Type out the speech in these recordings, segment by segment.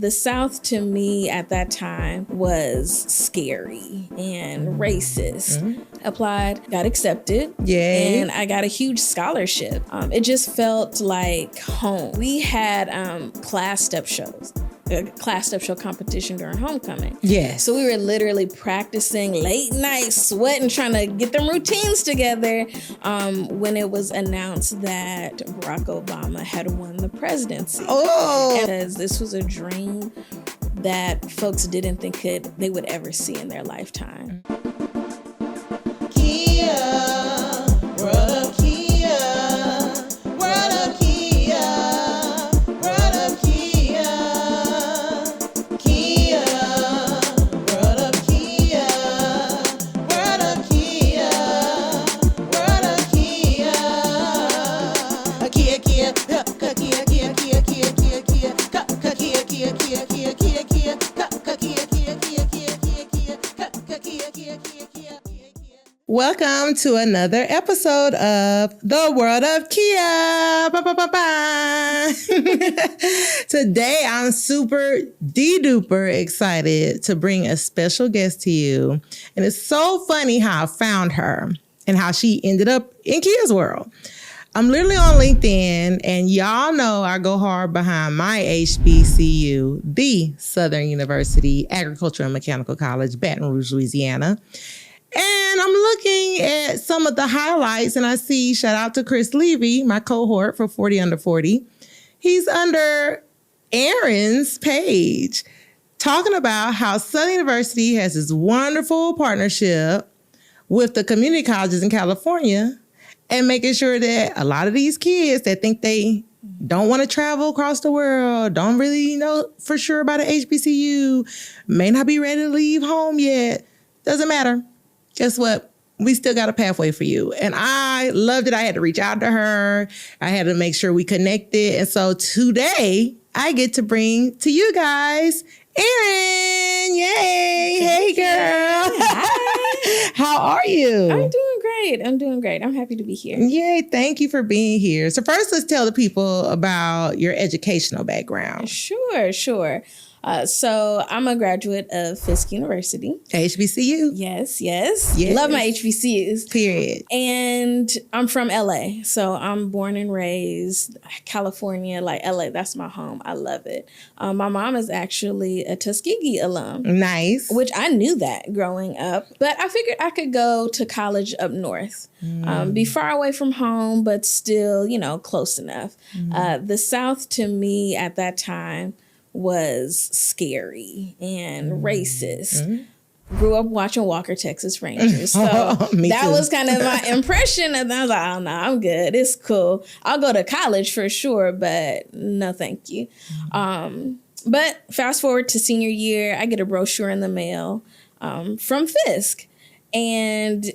The South to me at that time was scary and racist. Applied, got accepted, and I got a huge scholarship. It just felt like home. We had class step shows. A class step show competition during homecoming. Yes. So we were literally practicing late night, sweating, trying to get them routines together when it was announced that Barack Obama had won the presidency. Because this was a dream that folks didn't think they would ever see in their lifetime. Welcome to another episode of The World of Kia. Today, I'm super de-duper excited to bring a special guest to you. And it's so funny how I found her and how she ended up in Kia's world. I'm literally on LinkedIn, and y'all know I go hard behind my HBCU, the Southern University Agricultural and Mechanical College, Baton Rouge, Louisiana. And I'm looking at some of the highlights, and I see, shout out to Chris Levy, my cohort for 40 Under 40. He's under Arynn's page, talking about how Southern University has this wonderful partnership with the community colleges in California and making sure that a lot of these kids that think they don't want to travel across the world, don't really know for sure about an HBCU, may not be ready to leave home yet, doesn't matter. Guess what? We still got a pathway for you. And I loved it. I had to reach out to her. I had to make sure we connected. And so today I get to bring to you guys Arynn. Yay. Hey, girl. Hi. How are you? I'm doing great. I'm happy to be here. Yay. Thank you for being here. So first, let's tell the people about your educational background. Sure. So I'm a graduate of Fisk University. HBCU. Yes. Love my HBCUs. Period. And I'm from LA. So I'm born and raised California, like LA. That's my home. I love it. My mom is actually a Tuskegee alum. Nice. Which I knew that growing up. But I figured I could go to college up north. Be far away from home, but still, close enough. The South to me at that time was scary and racist. Grew up watching Walker, Texas Rangers. So that was kind of my impression. And I was like, oh, no, I'm good. It's cool. I'll go to college for sure, but no, thank you. But fast forward to senior year, I get a brochure in the mail from Fisk. And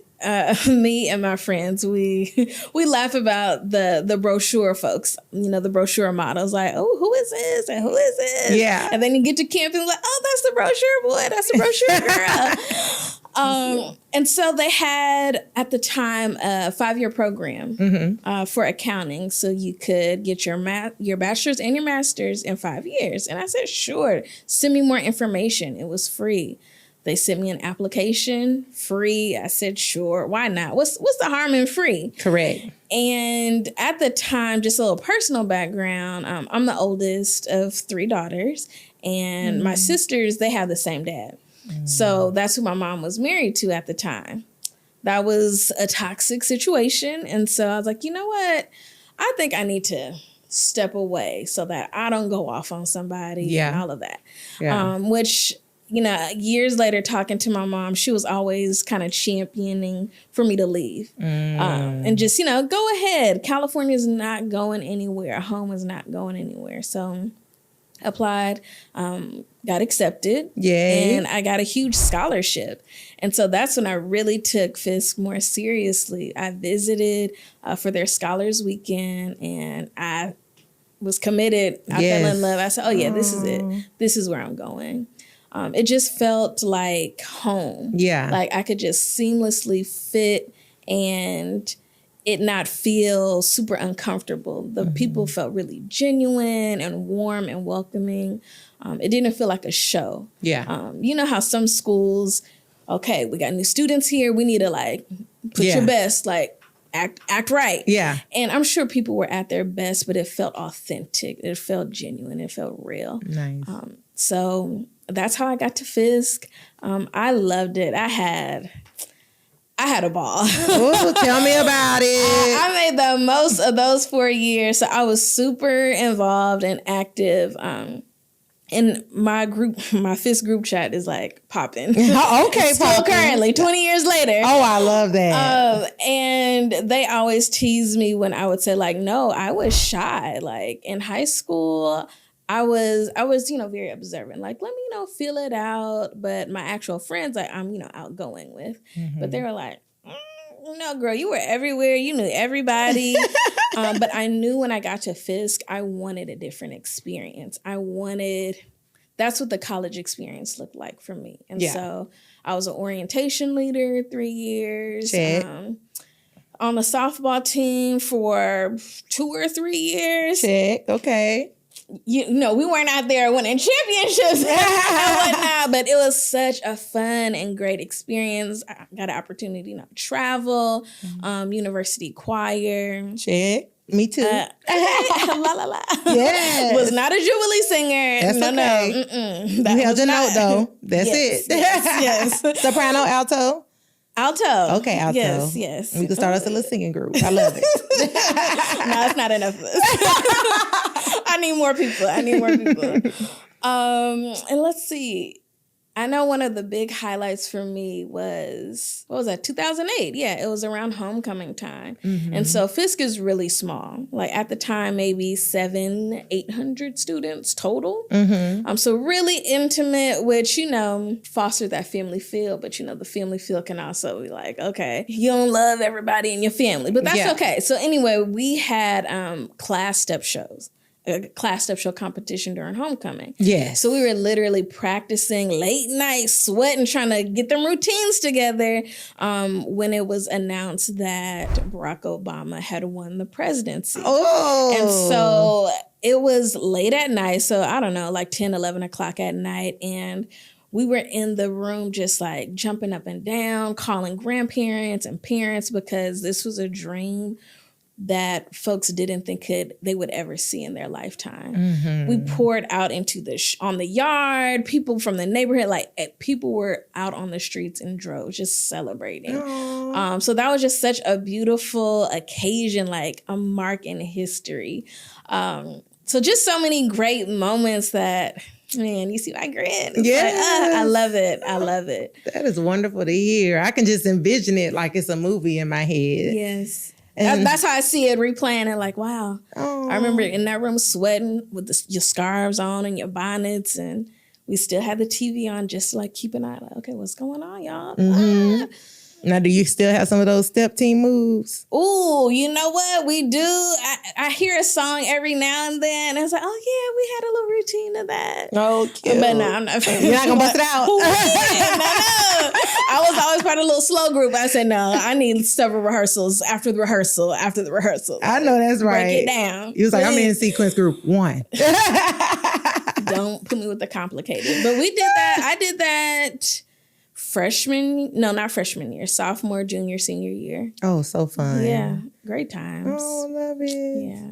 me and my friends, we laugh about the brochure folks, the brochure models, like, oh, who is this? And who is this? Yeah. And then you get to campus and like, oh, that's the brochure boy. That's the brochure girl. And so they had, at the time, a 5-year program for accounting. So you could get your bachelor's and your master's in 5 years. And I said, sure, send me more information. It was free. They sent me an application, free. I said, sure, why not? What's the harm in free? Correct. And at the time, just a little personal background, I'm the oldest of 3 daughters. And my sisters, they have the same dad. So that's who my mom was married to at the time. That was a toxic situation. And so I was like, you know what? I think I need to step away so that I don't go off on somebody and all of that. Yeah. Which... years later, talking to my mom, she was always kind of championing for me to leave and just, go ahead. California is not going anywhere. Home is not going anywhere. So applied, got accepted. Yay. And I got a huge scholarship. And so that's when I really took Fisk more seriously. I visited for their Scholars Weekend, and I was committed. I fell in love. I said, oh, yeah, this is it. This is where I'm going. It just felt like home. Yeah. Like I could just seamlessly fit, and it not feel super uncomfortable. The people felt really genuine and warm and welcoming. It didn't feel like a show. Yeah. You know how some schools, okay, we got new students here. We need to like put your best, like act right. Yeah. And I'm sure people were at their best, but it felt authentic. It felt genuine. It felt real. Nice. So that's how I got to Fisk. I loved it. I had a ball. Ooh, tell me about it. I made the most of those 4 years. So I was super involved and active. And my Fisk group chat is like popping. Okay, still popping. Currently, 20 years later. Oh, I love that. And they always tease me when I would say like, no, I was shy. Like in high school, I was, very observant. Like, let me, feel it out. But my actual friends, like I'm, outgoing with. But they were like, no, girl, you were everywhere. You knew everybody. But I knew when I got to Fisk, I wanted a different experience. That's what the college experience looked like for me. And so I was an orientation leader 3 years. Check. On the softball team for 2 or 3 years. Check. Okay. We weren't out there winning championships and whatnot, but it was such a fun and great experience. I got an opportunity to travel, university choir. Check. Me too. La la la. Yes. Was not a Jubilee singer. That's okay. No. You held your note though. That's it. Yes. Soprano, alto. Alto. Okay, alto. Yes. We can start us a little singing group. I love it. No, it's not enough of us. I need more people. And let's see. I know one of the big highlights for me was, 2008? Yeah, it was around homecoming time. And so Fisk is really small. Like at the time, maybe 700-800 students total. So really intimate, which, fostered that family feel. But, the family feel can also be like, okay, you don't love everybody in your family, but that's okay. So anyway, we had class step shows. A class step show competition during homecoming. Yes. So we were literally practicing late night, sweating, trying to get them routines together when it was announced that Barack Obama had won the presidency. Oh. And so it was late at night. So I don't know, like 10, 11 o'clock at night. And we were in the room just like jumping up and down, calling grandparents and parents because this was a dream that folks didn't think they would ever see in their lifetime. We poured out into on the yard, people from the neighborhood, people were out on the streets in droves just celebrating. So that was just such a beautiful occasion, like a mark in history. So just so many great moments that, man, you see my grin. Yeah, I love it. I love it. That is wonderful to hear. I can just envision it like it's a movie in my head. Yes. That's how I see it, replaying it like, wow. Oh. I remember in that room sweating with your scarves on and your bonnets, and we still had the TV on just to like keep an eye, like, okay, what's going on, y'all? Now, do you still have some of those step team moves? Ooh, you know what? We do. I hear a song every now and then, and it's like, oh yeah, we had a little routine of that. Oh, cute. But no, I'm not. You're not going to bust it out? No. I was always part of a little slow group. I said, no, I need several rehearsals after the rehearsal. I know that's right. Break it down. He was like, I'm in sequence group 1. Don't put me with the complicated. But we did that. I did that not freshman year, sophomore, junior, senior year. Oh, so fun. Yeah, great times. Oh, love it. Yeah.